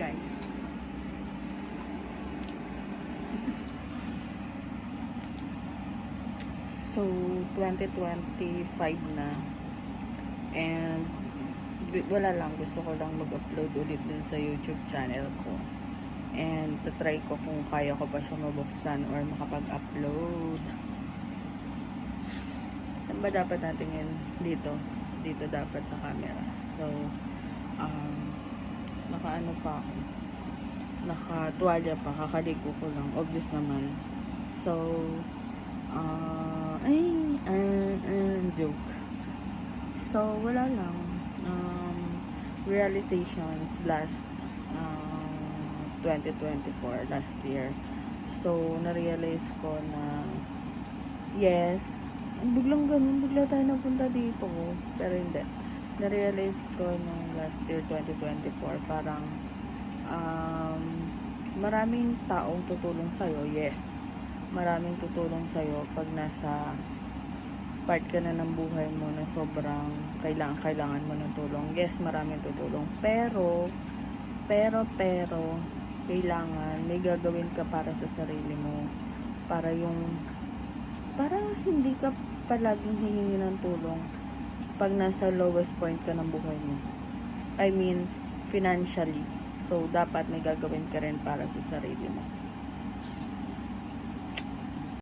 guys. So, 2025 na. And, wala lang. Gusto ko lang mag-upload ulit dun sa YouTube channel ko. And, try ko kung kaya ko pa siya mabuksan or makapag-upload. Saan ba dapat natin yun? Dito. Dito dapat sa camera. So, naka-ano pa ako. Naka-tuwalya pa. Kakaligo ko lang. Obvious naman. So, joke. So, wala lang. Realizations last 2024, last year. So, na-realize ko na yes, biglang ganun, bigla tayo napunta dito. Pero hindi. Na-realize ko nung last year, 2024, parang maraming taong tutulong sa'yo. Yes, maraming tutulong sa'yo pag nasa part ka na ng buhay mo na sobrang kailangan mo ng tulong. Yes, maraming tutulong. Pero, kailangan may gagawin ka para sa sarili mo. Para hindi ka palaging hihingi ng tulong pag nasa lowest point ka ng buhay mo. I mean, financially. So, dapat may gagawin ka rin para sa sarili mo.